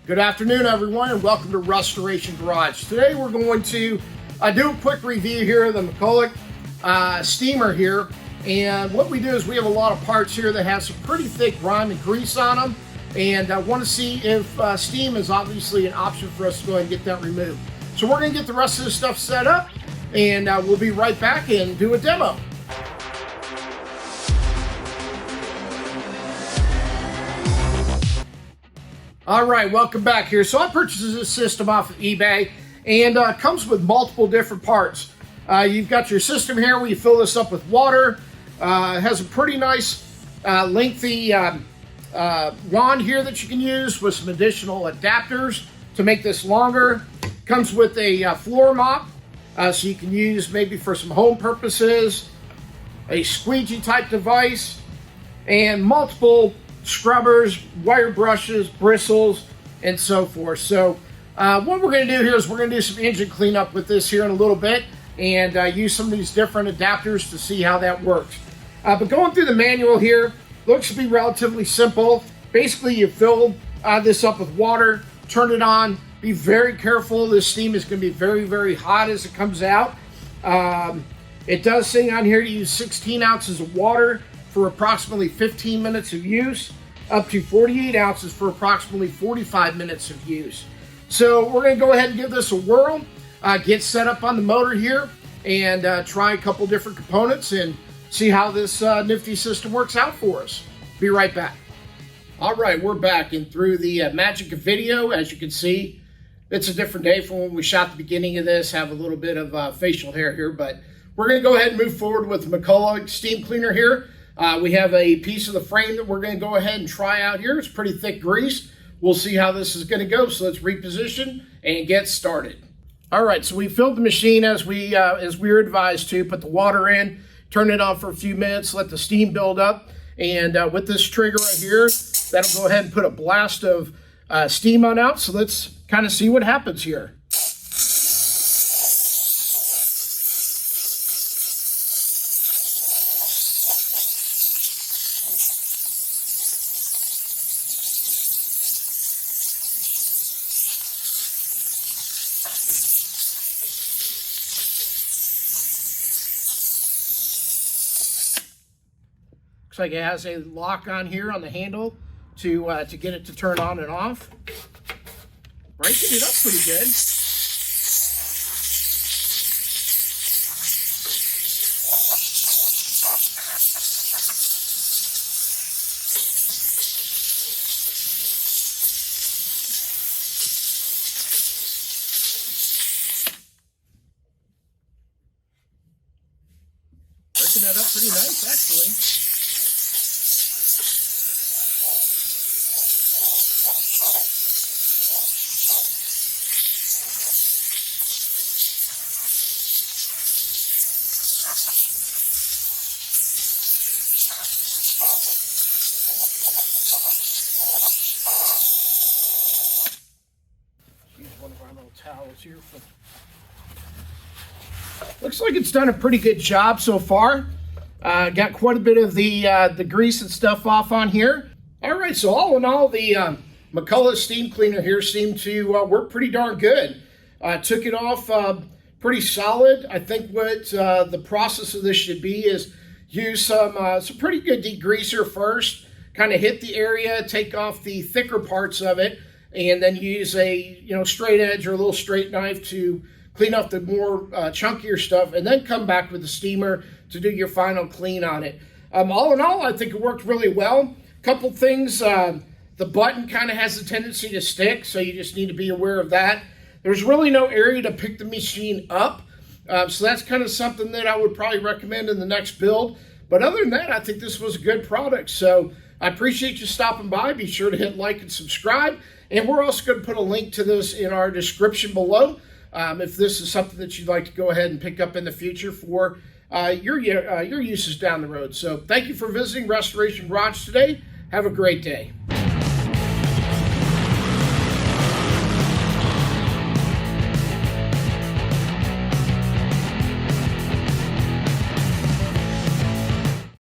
Good afternoon, everyone, and welcome to Rustoration Garage. Today we're going to do a quick review here of the McCulloch steamer here. And what we do is we have a lot of parts here that have some pretty thick grime and grease on them. And I want to see if steam is obviously an option for us to go ahead and get that removed. So we're going to get the rest of this stuff set up, and we'll be right back and do a demo. All right, welcome back here. So I purchased this system off of eBay, and comes with multiple different parts. You've got your system here where you fill this up with water. It has a pretty nice lengthy wand here that you can use with some additional adapters to make this longer. Comes with a floor mop, so you can use maybe for some home purposes, a squeegee type device, and multiple scrubbers, wire brushes, bristles, and so forth. So what we're going to do here is we're going to do some engine cleanup with this here in a little bit, and use some of these different adapters to see how that works. But going through the manual here, looks to be relatively simple. Basically, you fill this up with water, turn it on, be very careful. This steam is going to be very, very hot as it comes out. It does say on here to use 16 ounces of water for approximately 15 minutes of use, up to 48 ounces for approximately 45 minutes of use. So we're going to go ahead and give this a whirl, get set up on the motor here, and try a couple different components and see how this nifty system works out for us. Be right back. All right, we're back, and through the magic of video, as you can see, it's a different day from when we shot the beginning of this. Have a little bit of facial hair here, but we're going to go ahead and move forward with the McCulloch steam cleaner here. We have a piece of the frame that we're going to go ahead and try out here. It's pretty thick grease. We'll see how this is going to go. So let's reposition and get started. All right, so we filled the machine as we were advised to. Put the water in, turn it on for a few minutes, let the steam build up. And with this trigger right here, that'll go ahead and put a blast of steam on out. So let's kind of see what happens here. Looks like it has a lock on here on the handle to get it to turn on and off. Breaking it up pretty good. Breaking that up pretty nice, actually. One of our little towels here. Looks like it's done a pretty good job so far. Got quite a bit of the grease and stuff off on here. All right, so all in all, the McCulloch steam cleaner here seemed to work pretty darn good. Took it off pretty solid. I think what the process of this should be is use some pretty good degreaser first, kind of hit the area, take off the thicker parts of it, and then use a straight edge or a little straight knife to clean up the more chunkier stuff, and then come back with the steamer to do your final clean on it. All in all, I think it worked really well. Couple things, the button kind of has a tendency to stick, so you just need to be aware of that. There's really no area to pick the machine up, so that's kind of something that I would probably recommend in the next build. But other than that, I think this was a good product. So I appreciate you stopping by. Be sure to hit like and subscribe. And we're also going to put a link to this in our description below if this is something that you'd like to go ahead and pick up in the future for your uses down the road. So thank you for visiting Rustoration Garage today. Have a great day.